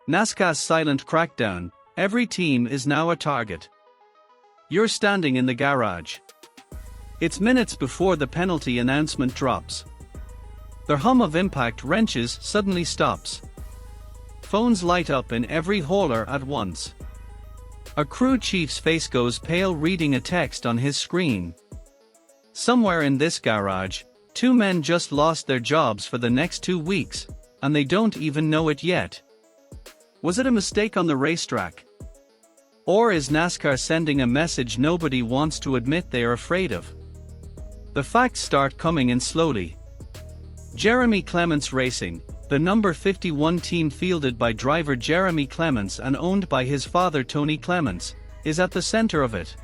NASCAR's silent crackdown, every team is now a target. You're standing in the garage. It's minutes before the penalty announcement drops. The hum of impact wrenches suddenly stops. Phones light up in every hauler at once. A crew chief's face goes pale reading a text on his screen. Somewhere in this garage, two men just lost their jobs for the next 2 weeks, and they don't even know it yet. Was it a mistake on the racetrack? Or is NASCAR sending a message nobody wants to admit they are afraid of? The facts start coming in slowly. Jeremy Clements Racing, the number 51 team fielded by driver Jeremy Clements and owned by his father Tony Clements, is at the center of it.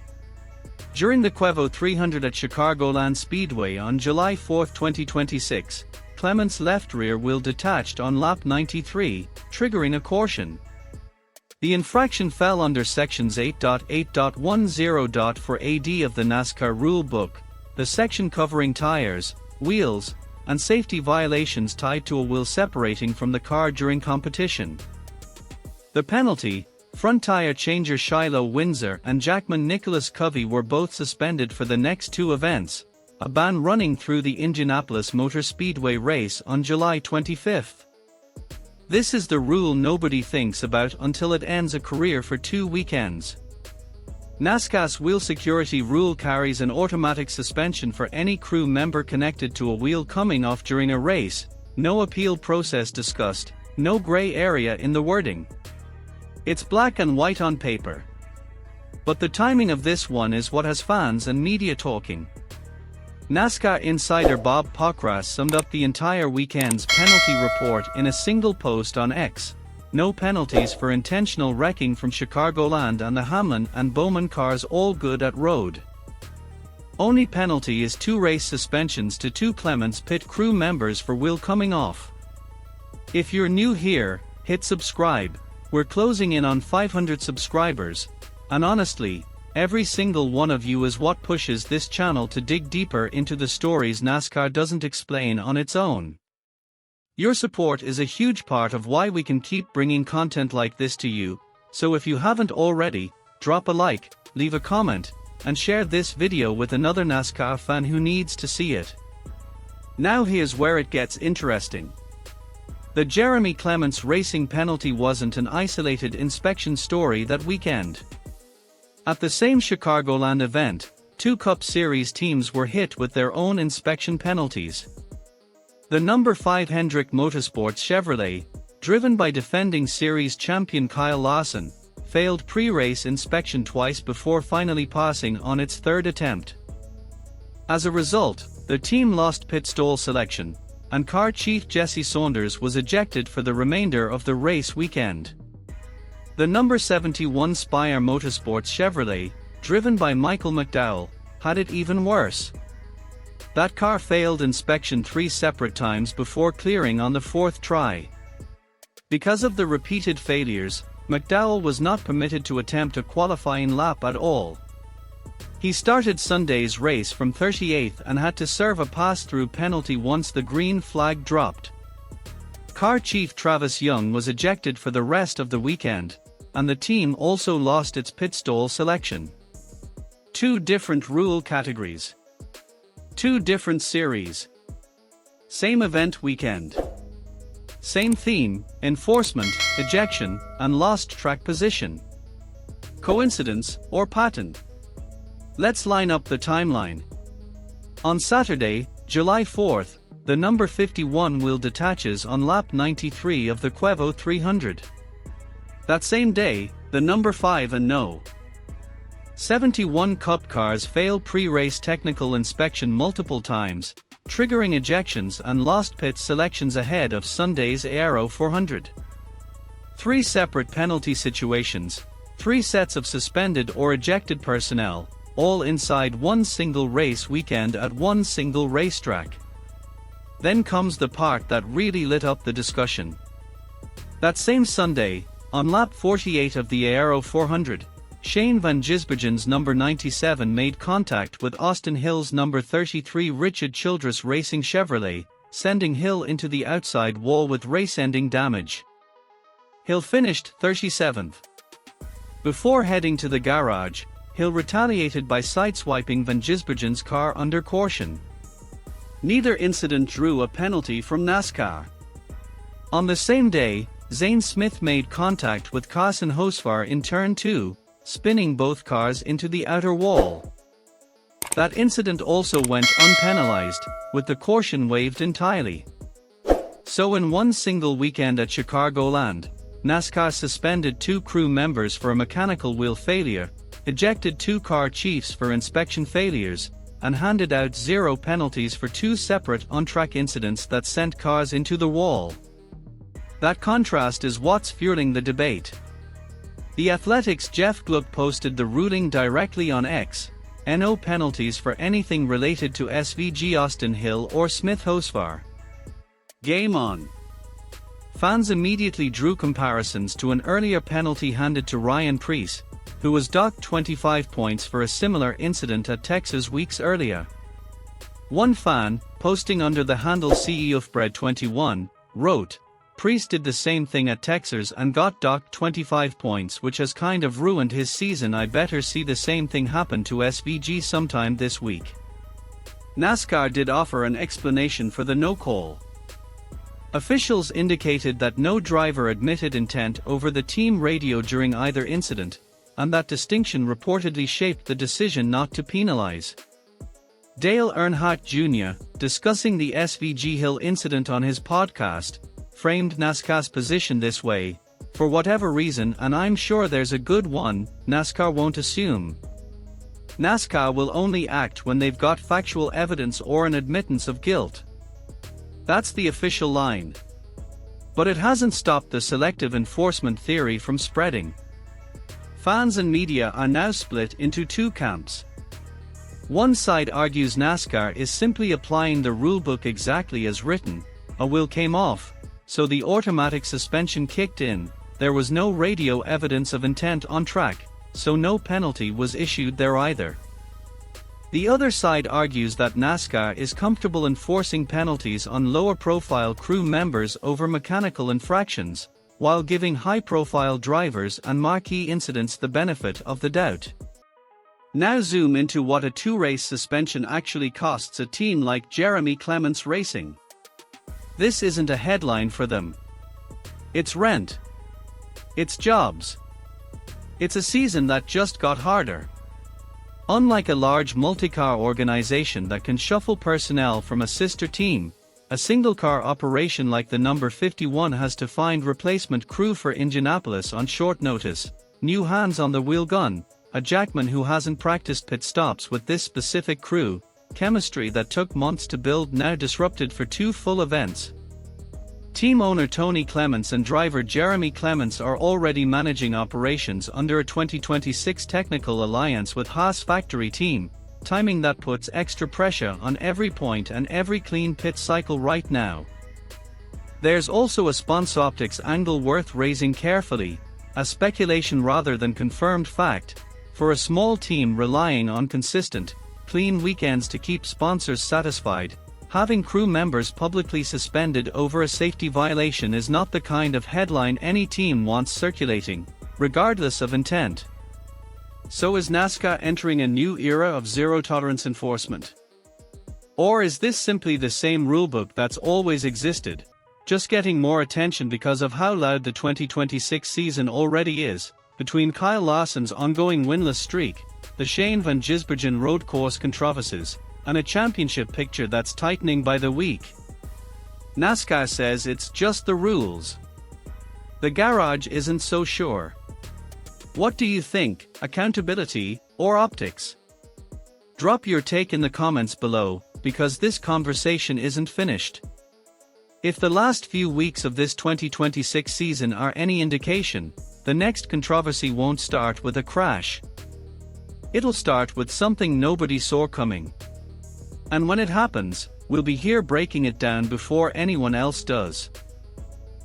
During the Quevo 300 at Chicagoland Speedway on July 4, 2026, Clements' left rear wheel detached on lap 93, triggering a caution. The infraction fell under sections 8.8.10. For AD of the NASCAR rulebook, the section covering tires, wheels, and safety violations tied to a wheel separating from the car during competition. The penalty: front tire changer Shiloh Windsor and Jackman Nicholas Covey were both suspended for the next 2 events, a ban running through the Indianapolis Motor Speedway race on July 25. This is the rule nobody thinks about until it ends a career for 2 weekends. NASCAR's wheel security rule carries an automatic suspension for any crew member connected to a wheel coming off during a race, no appeal process discussed, no gray area in the wording. It's black and white on paper. But the timing of this one is what has fans and media talking. NASCAR insider Bob Pockrass summed up the entire weekend's penalty report in a single post on X: no penalties for intentional wrecking from Chicagoland and the Hamlin and Bowman cars, all good at road. Only penalty is 2 race suspensions to 2 Clements pit crew members for wheel coming off. If you're new here, hit subscribe. We're closing in on 500 subscribers, and honestly, every single one of you is what pushes this channel to dig deeper into the stories NASCAR doesn't explain on its own. Your support is a huge part of why we can keep bringing content like this to you, so if you haven't already, drop a like, leave a comment, and share this video with another NASCAR fan who needs to see it. Now here's where it gets interesting. The Jeremy Clements Racing penalty wasn't an isolated inspection story that weekend. At the same Chicagoland event, 2 Cup Series teams were hit with their own inspection penalties. The number 5 Hendrick Motorsports Chevrolet, driven by defending series champion Kyle Larson, failed pre-race inspection twice before finally passing on its 3rd attempt. As a result, the team lost pit stall selection, and car chief Jesse Saunders was ejected for the remainder of the race weekend. The number 71 Spire Motorsports Chevrolet, driven by Michael McDowell, had it even worse. That car failed inspection 3 separate times before clearing on the 4th try. Because of the repeated failures, McDowell was not permitted to attempt a qualifying lap at all. He started Sunday's race from 38th and had to serve a pass-through penalty once the green flag dropped. Car chief Travis Young was ejected for the rest of the weekend, and the team also lost its pit stall selection. 2 different rule categories. 2 different series. Same event weekend. Same theme: enforcement, ejection, and lost track position. Coincidence or pattern? Let's line up the timeline. On Saturday, July 4th, the number 51 wheel detaches on lap 93 of the Quevo 300. That same day, the number 5 and no. 71 Cup cars fail pre-race technical inspection multiple times, triggering ejections and lost pit selections ahead of Sunday's Aero 400. 3 separate penalty situations, 3 sets of suspended or ejected personnel, all inside one single race weekend at one single racetrack. Then comes the part that really lit up the discussion. That same Sunday, on lap 48 of the Aero 400, Shane Van Gisbergen's number 97 made contact with Austin Hill's number 33 Richard Childress Racing Chevrolet, sending Hill into the outside wall with race-ending damage. Hill finished 37th. Before heading to the garage, Hill retaliated by sideswiping Van Gisbergen's car under caution. Neither incident drew a penalty from NASCAR. On the same day, Zane Smith made contact with Carson Hocevar in turn 2, spinning both cars into the outer wall. That incident also went unpenalized, with the caution waived entirely. So in one single weekend at Chicagoland, NASCAR suspended 2 crew members for a mechanical wheel failure, ejected 2 car chiefs for inspection failures, and handed out 0 penalties for 2 separate on-track incidents that sent cars into the wall. That contrast is what's fueling the debate. The Athletic's Jeff Gluck posted the ruling directly on X. No penalties for anything related to SVG Austin Hill or Smith Hocevar. Game on. Fans immediately drew comparisons to an earlier penalty handed to Ryan Preece, who was docked 25 points for a similar incident at Texas weeks earlier. One fan, posting under the handle CEOFBread21, wrote, "Preece did the same thing at Texas and got docked 25 points, which has kind of ruined his season. I better see the same thing happen to SVG sometime this week." NASCAR did offer an explanation for the no call. Officials indicated that no driver admitted intent over the team radio during either incident, and that distinction reportedly shaped the decision not to penalize. Dale Earnhardt Jr., discussing the SVG Hill incident on his podcast, framed NASCAR's position this way: "For whatever reason, and I'm sure there's a good one, NASCAR won't assume. NASCAR will only act when they've got factual evidence or an admittance of guilt." That's the official line. But it hasn't stopped the selective enforcement theory from spreading. Fans and media are now split into 2 camps. One side argues NASCAR is simply applying the rulebook exactly as written. A wheel came off, so the automatic suspension kicked in. There was no radio evidence of intent on track, so no penalty was issued there either. The other side argues that NASCAR is comfortable enforcing penalties on lower-profile crew members over mechanical infractions, while giving high-profile drivers and marquee incidents the benefit of the doubt. Now zoom into what a 2-race suspension actually costs a team like Jeremy Clements Racing. This isn't a headline for them. It's rent. It's jobs. It's a season that just got harder. Unlike a large multi-car organization that can shuffle personnel from a sister team, a single-car operation like the number 51 has to find replacement crew for Indianapolis on short notice, new hands on the wheel gun, a jackman who hasn't practiced pit stops with this specific crew, chemistry that took months to build now disrupted for 2 full events. Team owner Tony Clements and driver Jeremy Clements are already managing operations under a 2026 technical alliance with Haas factory team, timing that puts extra pressure on every point and every clean pit cycle right now. There's also a SponSoptics angle worth raising carefully, a speculation rather than confirmed fact. For a small team relying on consistent, clean weekends to keep sponsors satisfied, having crew members publicly suspended over a safety violation is not the kind of headline any team wants circulating, regardless of intent. So is NASCAR entering a new era of zero-tolerance enforcement? Or is this simply the same rulebook that's always existed, just getting more attention because of how loud the 2026 season already is? Between Kyle Larson's ongoing winless streak, the Shane Van Gisbergen road course controversies, and a championship picture that's tightening by the week, NASCAR says it's just the rules. The garage isn't so sure. What do you think, accountability or optics? Drop your take in the comments below, because this conversation isn't finished. If the last few weeks of this 2026 season are any indication, the next controversy won't start with a crash. It'll start with something nobody saw coming. And when it happens, we'll be here breaking it down before anyone else does.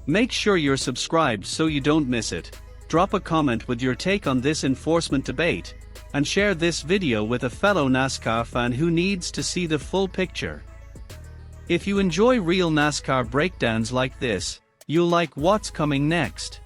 Make sure you're subscribed so you don't miss it. Drop a comment with your take on this enforcement debate, and share this video with a fellow NASCAR fan who needs to see the full picture. If you enjoy real NASCAR breakdowns like this, you'll like what's coming next.